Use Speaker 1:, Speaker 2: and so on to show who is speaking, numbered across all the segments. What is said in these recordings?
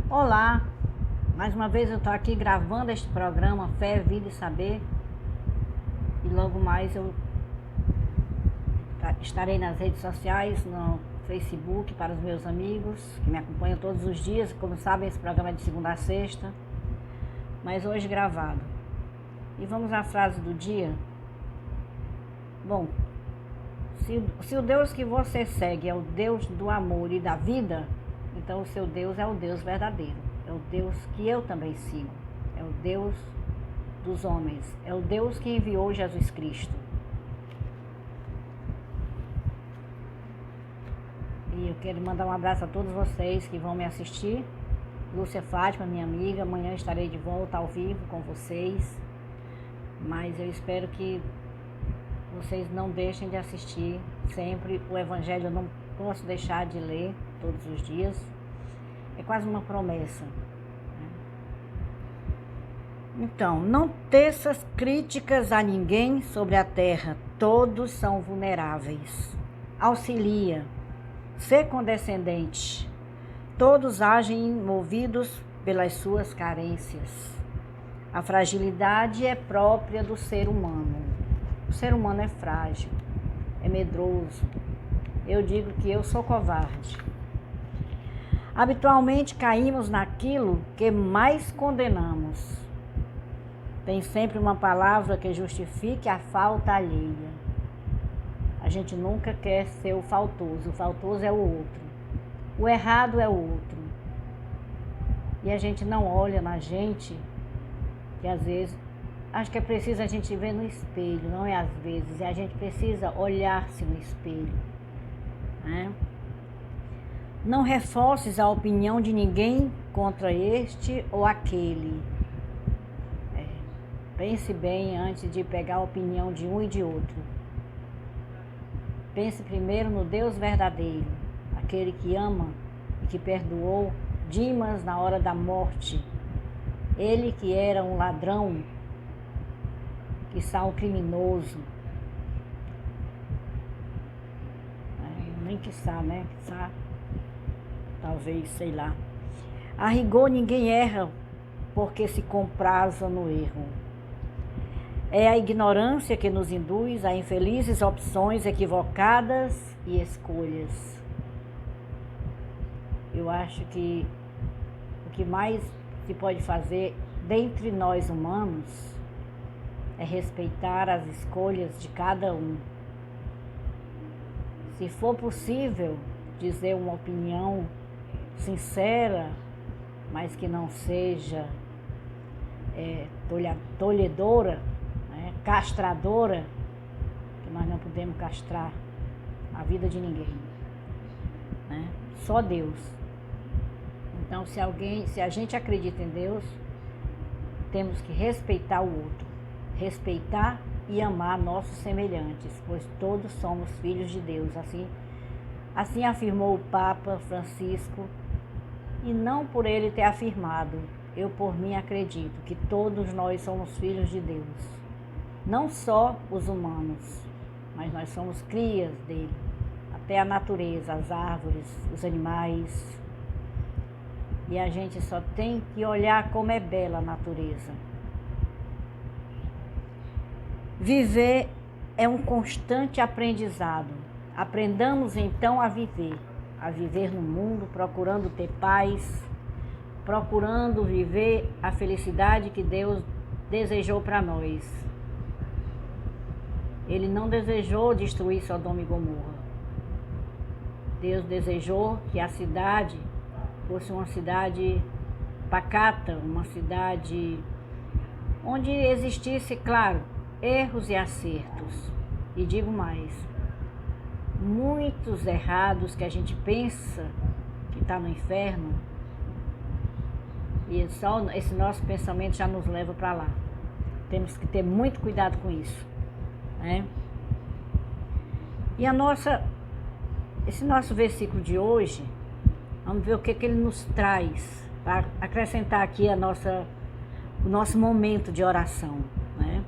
Speaker 1: Olá, mais uma vez eu estou aqui gravando este programa Fé, Vida e Saber, e logo mais eu estarei nas redes sociais, no Facebook, para os meus amigos que me acompanham todos os dias. Como sabem, esse programa é de segunda a sexta, mas hoje gravado. E vamos à frase do dia. Bom, se o Deus que você segue é o Deus do amor e da vida, então o seu Deus é o Deus verdadeiro, é o Deus que eu também sigo, é o Deus dos homens, é o Deus que enviou Jesus Cristo. E eu quero mandar um abraço a todos vocês que vão me assistir. Lúcia Fátima, minha amiga, amanhã estarei de volta ao vivo com vocês, mas eu espero que vocês não deixem de assistir sempre. O Evangelho eu não posso deixar de ler todos os dias, é quase uma promessa. Então, não teças críticas a ninguém sobre a terra, todos são vulneráveis. Auxilia, sê condescendente, todos agem movidos pelas suas carências. A fragilidade é própria do ser humano. O ser humano é frágil, é medroso. Eu digo que eu sou covarde. Habitualmente caímos naquilo que mais condenamos. Tem sempre uma palavra que justifique a falta alheia. A gente nunca quer ser o faltoso é o outro. O errado é o outro. E a gente não olha na gente, que às vezes, acho que é preciso a gente ver no espelho, não é às vezes, a gente precisa olhar-se no espelho, né? Não reforces a opinião de ninguém contra este ou aquele. Pense bem antes de pegar a opinião de um e de outro. Pense primeiro no Deus verdadeiro, aquele que ama e que perdoou Dimas na hora da morte. Ele que era um ladrão, quiçá um criminoso. Nem quiçá, né? Quiçá, talvez, sei lá. A rigor ninguém erra porque se compraza no erro. É a ignorância que nos induz a infelizes opções equivocadas e escolhas. Eu acho que o que mais se pode fazer dentre nós humanos é respeitar as escolhas de cada um. Se for possível dizer uma opinião sincera, mas que não seja tolhedora, castradora, que nós não podemos castrar a vida de ninguém, né? Só Deus. Então, se a gente acredita em Deus, temos que respeitar o outro, respeitar e amar nossos semelhantes, pois todos somos filhos de Deus. Assim afirmou o Papa Francisco, e não por ele ter afirmado, eu por mim acredito que todos nós somos filhos de Deus. Não só os humanos, mas nós somos crias dele, até a natureza, as árvores, os animais. E a gente só tem que olhar como é bela a natureza. Viver é um constante aprendizado. Aprendamos então a viver no mundo, procurando ter paz, procurando viver a felicidade que Deus desejou para nós. Ele não desejou destruir Sodoma e Gomorra. Deus desejou que a cidade fosse uma cidade pacata, uma cidade onde existisse, claro, erros e acertos. E digo mais, muitos errados que a gente pensa que está no inferno, e só esse nosso pensamento já nos leva para lá. Temos que ter muito cuidado com isso, né? E esse nosso versículo de hoje, vamos ver o que ele nos traz para acrescentar aqui o nosso momento de oração, né?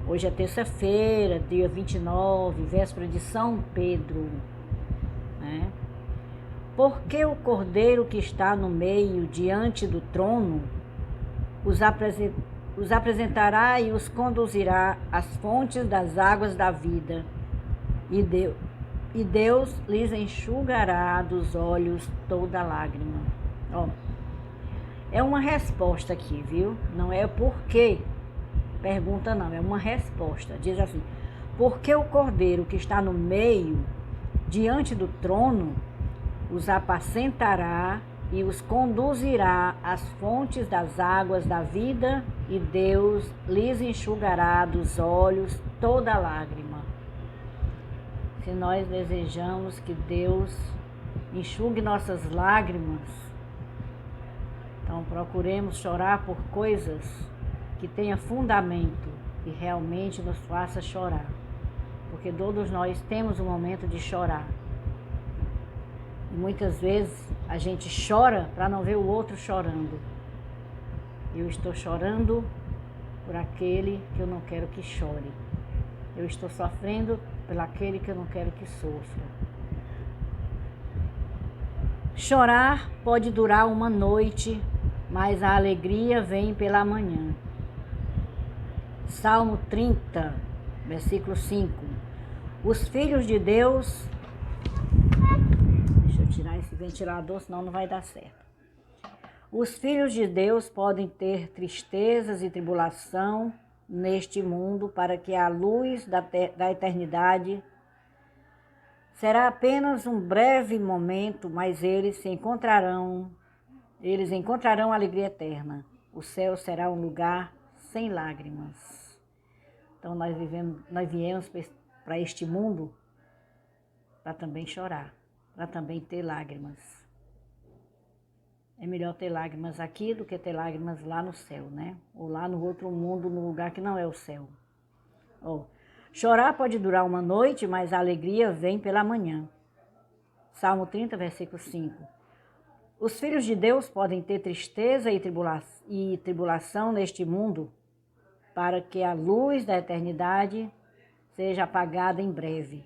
Speaker 1: Hoje é terça-feira, dia 29, véspera de São Pedro, né? Porque o Cordeiro que está no meio, diante do trono, os apresentará e os conduzirá às fontes das águas da vida. E Deus lhes enxugará dos olhos toda lágrima. Ó, é uma resposta aqui, viu? Não é porque pergunta não, é uma resposta. Diz assim: porque o Cordeiro que está no meio, diante do trono, os apacentará e os conduzirá às fontes das águas da vida, e Deus lhes enxugará dos olhos toda lágrima. Se nós desejamos que Deus enxugue nossas lágrimas, então procuremos chorar por coisas que tenham fundamento e realmente nos faça chorar, porque todos nós temos um momento de chorar. E muitas vezes a gente chora para não ver o outro chorando. Eu estou chorando por aquele que eu não quero que chore. Eu estou sofrendo por aquele que eu não quero que sofra. Chorar pode durar uma noite, mas a alegria vem pela manhã. Salmo 30, versículo 5. Os filhos de Deus... Deixa eu tirar esse ventilador, senão não vai dar certo. Os filhos de Deus podem ter tristezas e tribulação neste mundo, para que a luz da eternidade será apenas um breve momento, mas eles encontrarão alegria eterna. O céu será um lugar sem lágrimas. Então nós viemos para este mundo para também chorar, para também ter lágrimas. É melhor ter lágrimas aqui do que ter lágrimas lá no céu, né? Ou lá no outro mundo, no lugar que não é o céu. Chorar pode durar uma noite, mas a alegria vem pela manhã. Salmo 30, versículo 5. Os filhos de Deus podem ter tristeza e tribulação neste mundo, para que a luz da eternidade seja apagada em breve.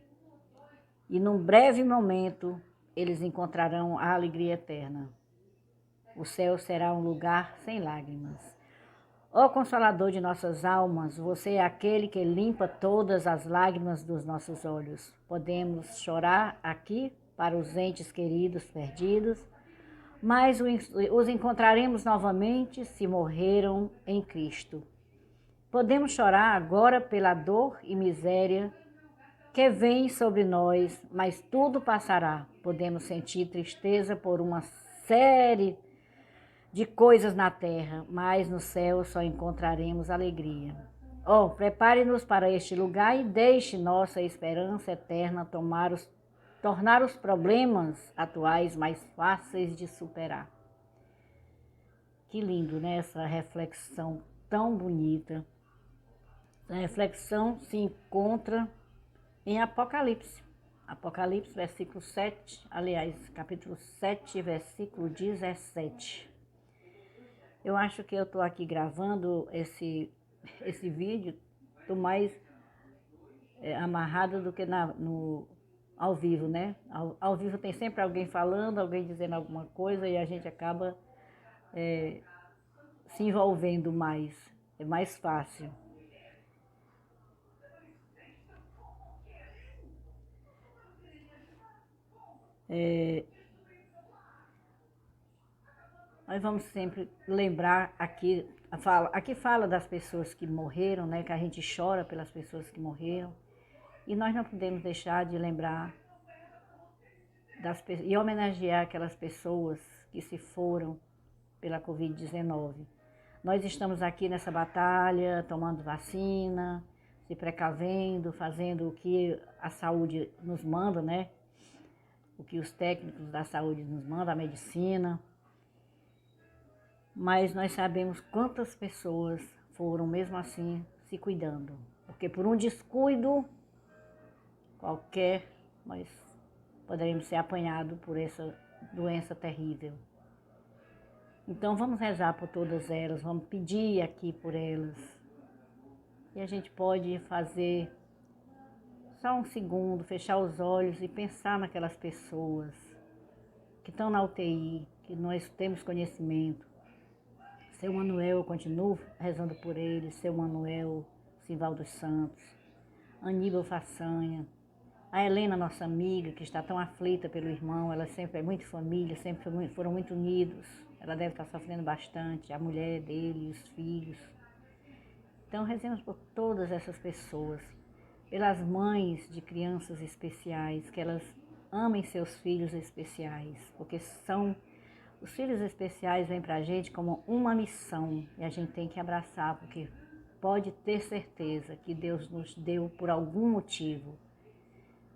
Speaker 1: E num breve momento, eles encontrarão a alegria eterna. O céu será um lugar sem lágrimas. Ó Consolador de nossas almas, você é aquele que limpa todas as lágrimas dos nossos olhos. Podemos chorar aqui para os entes queridos perdidos, mas os encontraremos novamente se morreram em Cristo. Podemos chorar agora pela dor e miséria que vem sobre nós, mas tudo passará. Podemos sentir tristeza por uma série de coisas na terra, mas no céu só encontraremos alegria. Prepare-nos para este lugar e deixe nossa esperança eterna tornar os problemas atuais mais fáceis de superar. Que lindo, né? Essa reflexão tão bonita. A reflexão se encontra em Apocalipse. Apocalipse, versículo 7, aliás, capítulo 7, versículo 17. Eu acho que eu estou aqui gravando esse vídeo, estou mais amarrada do que ao vivo, né? Ao vivo tem sempre alguém falando, alguém dizendo alguma coisa e a gente acaba se envolvendo mais, é mais fácil. Nós vamos sempre lembrar aqui fala das pessoas que morreram, né? Que a gente chora pelas pessoas que morreram. E nós não podemos deixar de lembrar e homenagear aquelas pessoas que se foram pela Covid-19. Nós estamos aqui nessa batalha, tomando vacina, se precavendo, fazendo o que a saúde nos manda, né? O que os técnicos da saúde nos mandam, a medicina. Mas nós sabemos quantas pessoas foram mesmo assim se cuidando. Porque por um descuido qualquer, nós poderemos ser apanhados por essa doença terrível. Então vamos rezar por todas elas, vamos pedir aqui por elas. E a gente pode fazer só um segundo, fechar os olhos e pensar naquelas pessoas que estão na UTI, que nós temos conhecimento. Seu Manuel, eu continuo rezando por ele, seu Manuel, Sival dos Santos, Aníbal Façanha, a Helena, nossa amiga, que está tão aflita pelo irmão, ela sempre é muito família, sempre foram muito unidos, ela deve estar sofrendo bastante, a mulher dele, os filhos. Então rezemos por todas essas pessoas, pelas mães de crianças especiais, que elas amem seus filhos especiais, porque os filhos especiais vêm para a gente como uma missão e a gente tem que abraçar, porque pode ter certeza que Deus nos deu por algum motivo,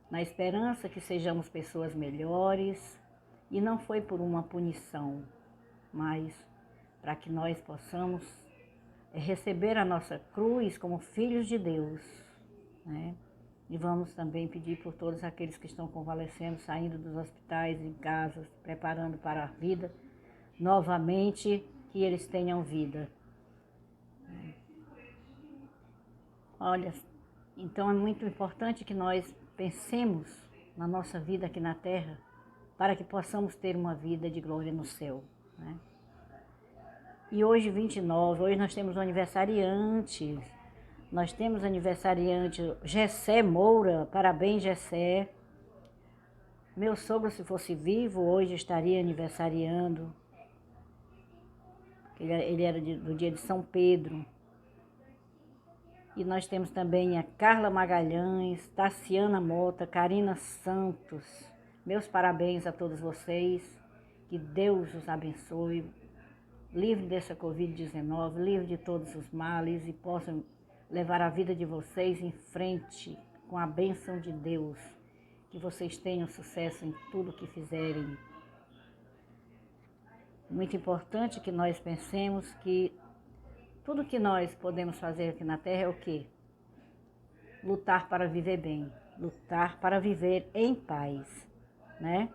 Speaker 1: na esperança que sejamos pessoas melhores, e não foi por uma punição, mas para que nós possamos receber a nossa cruz como filhos de Deus, né? E vamos também pedir por todos aqueles que estão convalescendo, saindo dos hospitais, em casas, preparando para a vida, novamente, que eles tenham vida. Olha, então é muito importante que nós pensemos na nossa vida aqui na Terra, para que possamos ter uma vida de glória no céu, né? E hoje, 29, hoje nós temos aniversariantes. Nós temos aniversariante Gessé Moura, parabéns Gessé. Meu sogro, se fosse vivo, hoje estaria aniversariando. Ele era do dia de São Pedro. E nós temos também a Carla Magalhães, Tassiana Mota, Karina Santos. Meus parabéns a todos vocês. Que Deus os abençoe. Livre dessa Covid-19, livre de todos os males e possam levar a vida de vocês em frente com a bênção de Deus. Que vocês tenham sucesso em tudo que fizerem. Muito importante que nós pensemos que tudo que nós podemos fazer aqui na Terra é o quê? Lutar para viver bem, lutar para viver em paz, né?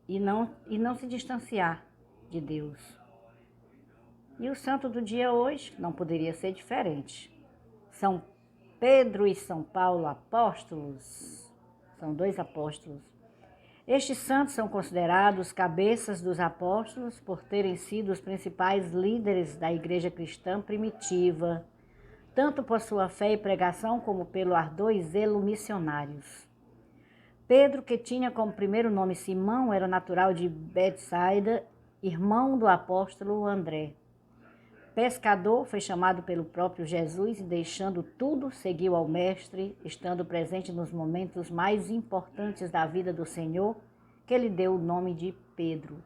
Speaker 1: E não se distanciar de Deus. E o santo do dia hoje não poderia ser diferente. São Pedro e São Paulo, apóstolos. São 2 apóstolos. Estes santos são considerados cabeças dos apóstolos por terem sido os principais líderes da igreja cristã primitiva, tanto por sua fé e pregação como pelo ardor e zelo missionários. Pedro, que tinha como primeiro nome Simão, era natural de Betsaida, irmão do apóstolo André. Pescador, foi chamado pelo próprio Jesus e, deixando tudo, seguiu ao Mestre, estando presente nos momentos mais importantes da vida do Senhor, que lhe deu o nome de Pedro.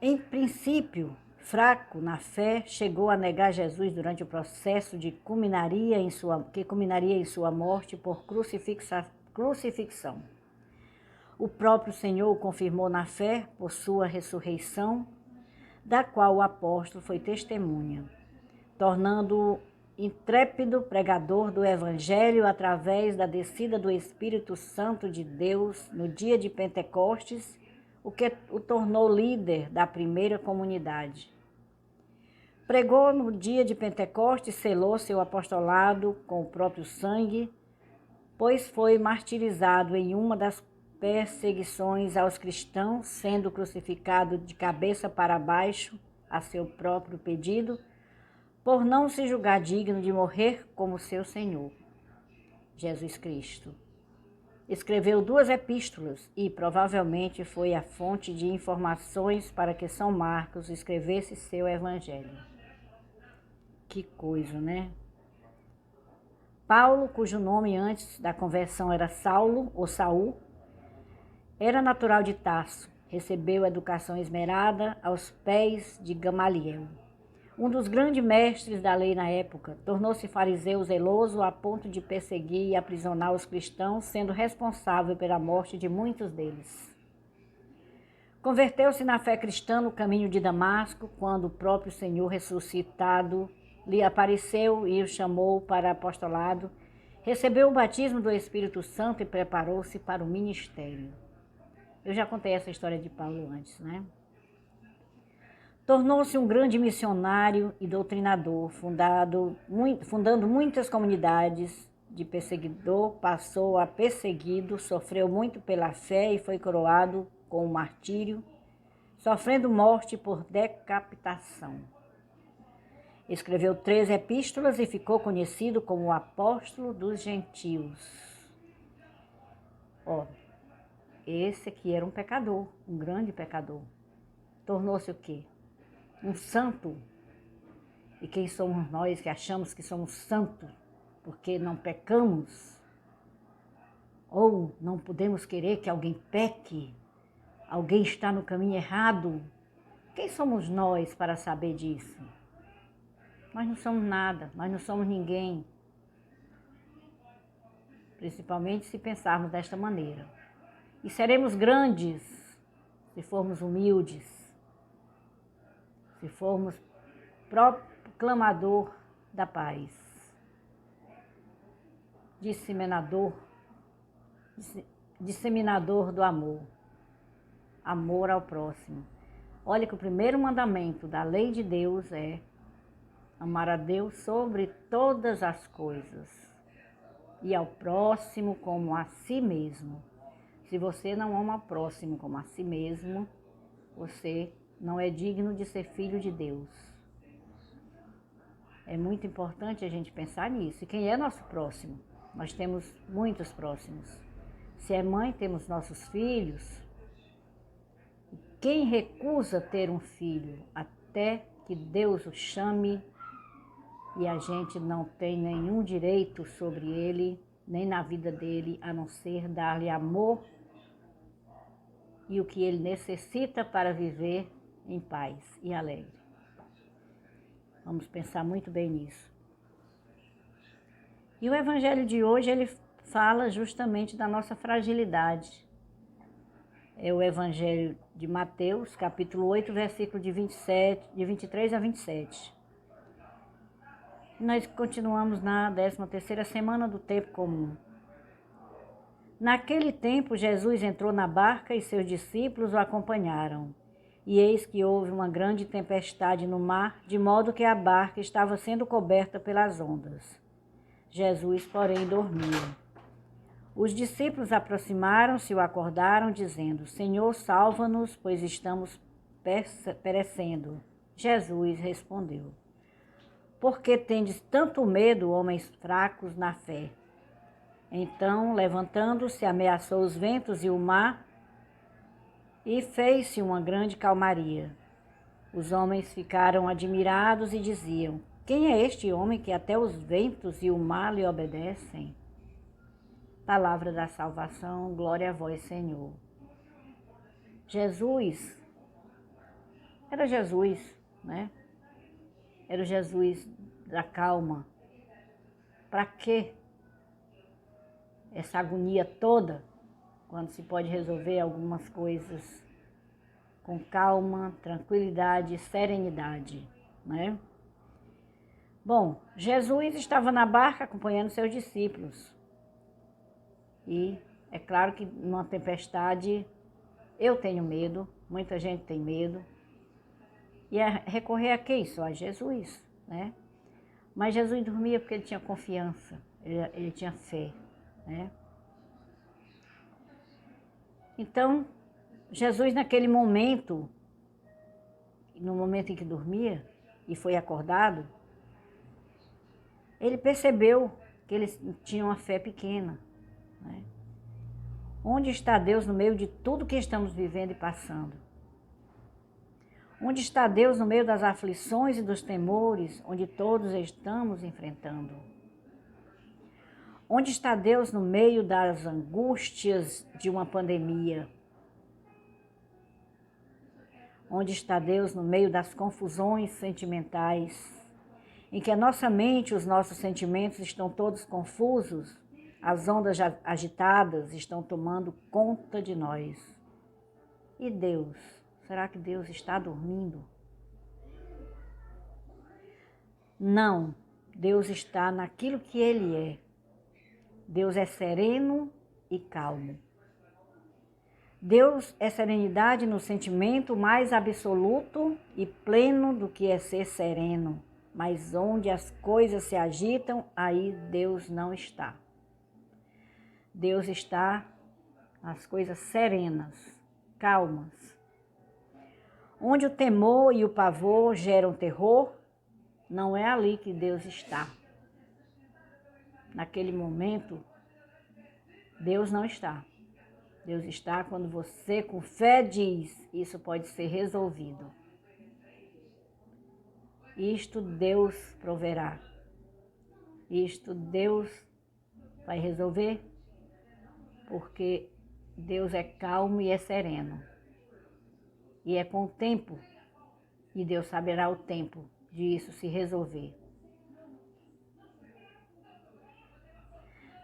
Speaker 1: Em princípio, fraco na fé, chegou a negar Jesus durante o processo que culminaria em sua morte por crucifixão. O próprio Senhor o confirmou na fé por sua ressurreição, da qual o apóstolo foi testemunha, tornando-o intrépido pregador do Evangelho através da descida do Espírito Santo de Deus no dia de Pentecostes, o que o tornou líder da primeira comunidade. Pregou no dia de Pentecostes, selou seu apostolado com o próprio sangue, pois foi martirizado em uma das perseguições aos cristãos, sendo crucificado de cabeça para baixo a seu próprio pedido, por não se julgar digno de morrer como seu Senhor, Jesus Cristo. Escreveu 2 epístolas e provavelmente foi a fonte de informações para que São Marcos escrevesse seu evangelho. Que coisa, né? Paulo, cujo nome antes da conversão era Saulo ou Saul, era natural de Tarso, recebeu educação esmerada aos pés de Gamaliel, um dos grandes mestres da lei na época. Tornou-se fariseu zeloso a ponto de perseguir e aprisionar os cristãos, sendo responsável pela morte de muitos deles. Converteu-se na fé cristã no caminho de Damasco, quando o próprio Senhor ressuscitado lhe apareceu e o chamou para apostolado. Recebeu o batismo do Espírito Santo e preparou-se para o ministério. Eu já contei essa história de Paulo antes, né? Tornou-se um grande missionário e doutrinador, fundando muitas comunidades de perseguidor passou a perseguido, sofreu muito pela fé e foi coroado com o martírio, sofrendo morte por decapitação. Escreveu 3 epístolas e ficou conhecido como o apóstolo dos gentios. Esse aqui era um pecador, um grande pecador. Tornou-se o quê? Um santo. E quem somos nós que achamos que somos santos porque não pecamos? Ou não podemos querer que alguém peque? Alguém está no caminho errado? Quem somos nós para saber disso? Nós não somos nada, nós não somos ninguém. Principalmente se pensarmos desta maneira. E seremos grandes se formos humildes, se formos proclamador da paz, disseminador do amor, amor ao próximo. Olha que o primeiro mandamento da lei de Deus é amar a Deus sobre todas as coisas e ao próximo como a si mesmo. Se você não ama o próximo como a si mesmo, você não é digno de ser filho de Deus. É muito importante a gente pensar nisso. E quem é nosso próximo? Nós temos muitos próximos. Se é mãe, temos nossos filhos. Quem recusa ter um filho até que Deus o chame e a gente não tem nenhum direito sobre ele, nem na vida dele, a não ser dar-lhe amor e o que ele necessita para viver em paz e alegre. Vamos pensar muito bem nisso. E o evangelho de hoje, ele fala justamente da nossa fragilidade. É o evangelho de Mateus, capítulo 8, versículo de 23 a 27. Nós continuamos na 13ª semana do tempo comum. Naquele tempo, Jesus entrou na barca e seus discípulos o acompanharam. E eis que houve uma grande tempestade no mar, de modo que a barca estava sendo coberta pelas ondas. Jesus, porém, dormia. Os discípulos aproximaram-se e o acordaram, dizendo: Senhor, salva-nos, pois estamos perecendo. Jesus respondeu: Por que tendes tanto medo, homens fracos na fé? Então, levantando-se, ameaçou os ventos e o mar, e fez-se uma grande calmaria. Os homens ficaram admirados e diziam: Quem é este homem que até os ventos e o mar lhe obedecem? Palavra da salvação, glória a vós, Senhor. Jesus, era Jesus, né? Era o Jesus da calma. Para quê essa agonia toda, quando se pode resolver algumas coisas com calma, tranquilidade e serenidade, né? Bom, Jesus estava na barca acompanhando seus discípulos. E é claro que numa tempestade eu tenho medo, muita gente tem medo. E é recorrer a quem? Só a Jesus, né? Mas Jesus dormia porque ele tinha confiança, ele tinha fé, né? Então, Jesus naquele momento, no momento em que dormia e foi acordado, ele percebeu que eles tinham uma fé pequena, né? Onde está Deus no meio de tudo que estamos vivendo e passando? Onde está Deus no meio das aflições e dos temores, onde todos estamos enfrentando? Onde está Deus no meio das angústias de uma pandemia? Onde está Deus no meio das confusões sentimentais, em que a nossa mente e os nossos sentimentos estão todos confusos, as ondas agitadas estão tomando conta de nós? E Deus? Será que Deus está dormindo? Não, Deus está naquilo que Ele é. Deus é sereno e calmo. Deus é serenidade no sentimento mais absoluto e pleno do que é ser sereno. Mas onde as coisas se agitam, aí Deus não está. Deus está nas coisas serenas, calmas. Onde o temor e o pavor geram terror, não é ali que Deus está. Naquele momento, Deus não está. Deus está quando você, com fé, diz: isso pode ser resolvido. Isto Deus proverá. Isto Deus vai resolver, porque Deus é calmo e é sereno. E é com o tempo, e Deus saberá o tempo de isso se resolver.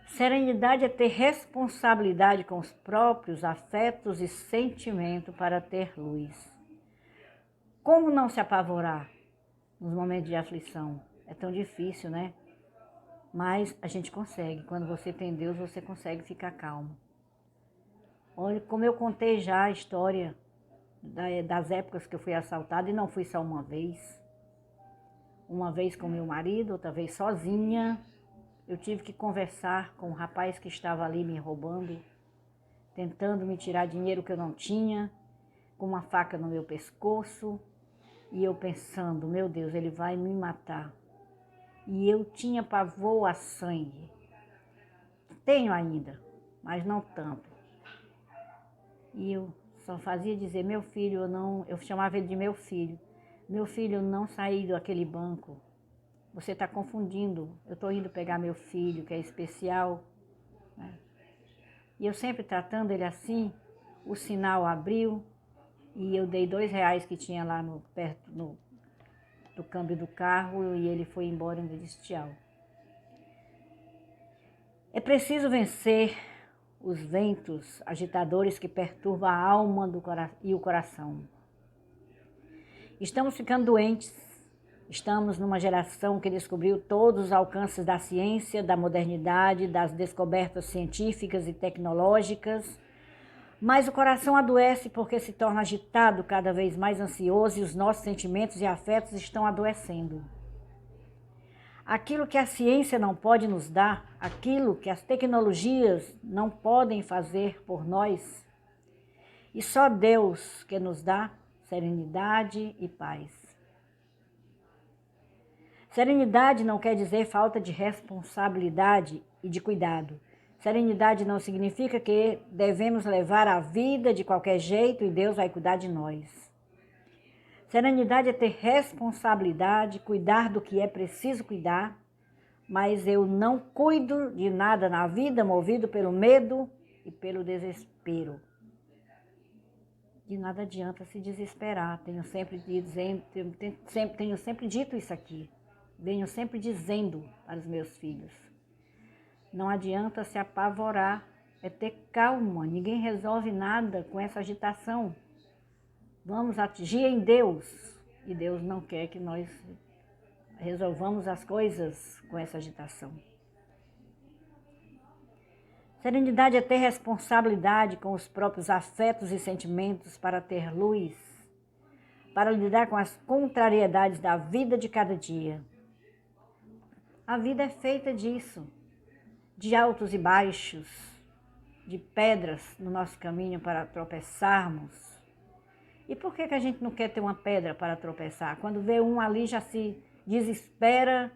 Speaker 1: Serenidade é ter responsabilidade com os próprios afetos e sentimentos para ter luz. Como não se apavorar nos momentos de aflição? É tão difícil, né? Mas a gente consegue. Quando você tem Deus, você consegue ficar calmo. Olha, como eu contei já a história das épocas que eu fui assaltada, e não fui só uma vez. Uma vez com meu marido, outra vez sozinha. Eu tive que conversar com o rapaz que estava ali me roubando, tentando me tirar dinheiro que eu não tinha, com uma faca no meu pescoço, e eu pensando: meu Deus, ele vai me matar. E eu tinha pavor a sangue. Tenho ainda, mas não tanto. E eu só fazia dizer: meu filho, eu chamava ele de meu filho. Meu filho, não saí daquele banco. Você está confundindo. Eu estou indo pegar meu filho, que é especial. E eu sempre tratando ele assim, o sinal abriu e eu dei R$2 que tinha lá perto do câmbio do carro, e ele foi embora e disse tchau. É preciso vencer os ventos agitadores que perturbam a alma e o coração. Estamos ficando doentes. Estamos numa geração que descobriu todos os alcances da ciência, da modernidade, das descobertas científicas e tecnológicas, mas o coração adoece porque se torna agitado, cada vez mais ansioso, e os nossos sentimentos e afetos estão adoecendo. Aquilo que a ciência não pode nos dar, aquilo que as tecnologias não podem fazer por nós, e só Deus que nos dá serenidade e paz. Serenidade não quer dizer falta de responsabilidade e de cuidado. Serenidade não significa que devemos levar a vida de qualquer jeito e Deus vai cuidar de nós. Serenidade é ter responsabilidade, cuidar do que é preciso cuidar, mas eu não cuido de nada na vida movido pelo medo e pelo desespero. De nada adianta se desesperar. Tenho sempre dito isso aqui. Venho sempre dizendo para os meus filhos: não adianta se apavorar, é ter calma, ninguém resolve nada com essa agitação. Vamos agir em Deus, e Deus não quer que nós resolvamos as coisas com essa agitação. Serenidade é ter responsabilidade com os próprios afetos e sentimentos para ter luz, para lidar com as contrariedades da vida de cada dia. A vida é feita disso, de altos e baixos, de pedras no nosso caminho para tropeçarmos. E por que a gente não quer ter uma pedra para tropeçar? Quando vê um ali já se desespera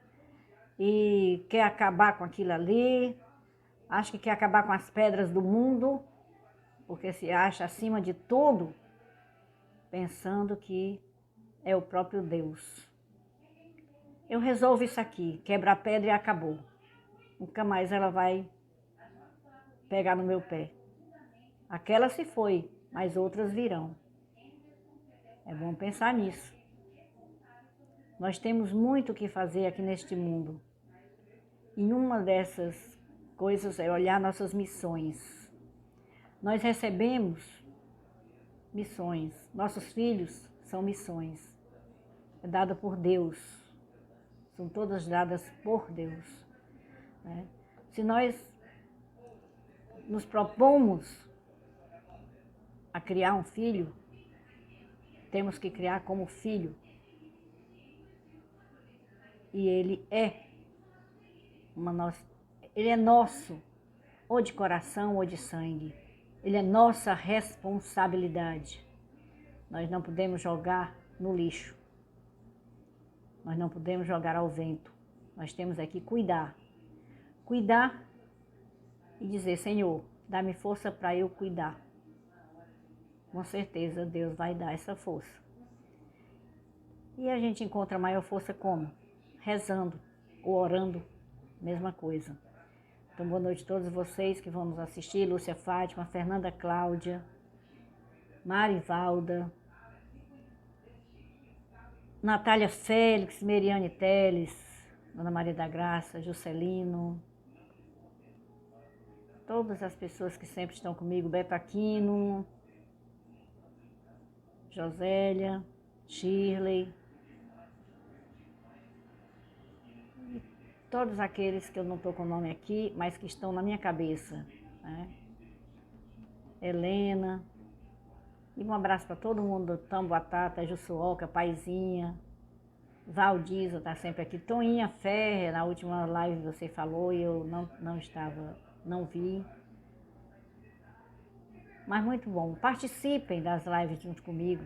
Speaker 1: e quer acabar com aquilo ali, acha que quer acabar com as pedras do mundo, porque se acha acima de tudo, pensando que é o próprio Deus. Eu resolvo isso aqui, quebra a pedra e acabou. Nunca mais ela vai pegar no meu pé. Aquela se foi, mas outras virão. É bom pensar nisso. Nós temos muito o que fazer aqui neste mundo. E uma dessas coisas é olhar nossas missões. Nós recebemos missões. Nossos filhos são missões. É dada por Deus. São todas dadas por Deus. Né? Se nós nos propomos a criar um filho, temos que criar como filho. E ele é nosso. ou de coração ou de sangue. Ele é nossa responsabilidade. Nós não podemos jogar no lixo. Nós não podemos jogar ao vento. Nós temos aqui cuidar. Cuidar e dizer, Senhor, dá-me força para eu cuidar. Com certeza Deus vai dar essa força. E a gente encontra maior força como? Rezando ou orando, mesma coisa. Então, boa noite a todos vocês que vão nos assistir, Lúcia Fátima, Fernanda Cláudia, Marivalda, Natália Félix, Meriane Teles, Dona Maria da Graça, Juscelino, todas as pessoas que sempre estão comigo, Beto Aquino, Josélia, Shirley, todos aqueles que eu não estou com o nome aqui, mas que estão na minha cabeça, né? Helena, e um abraço para todo mundo, Tamboatata, Jussuoca, Paizinha, Valdiza está sempre aqui, Toinha Ferrer, na última live você falou e eu não vi. Mas muito bom, participem das lives junto comigo,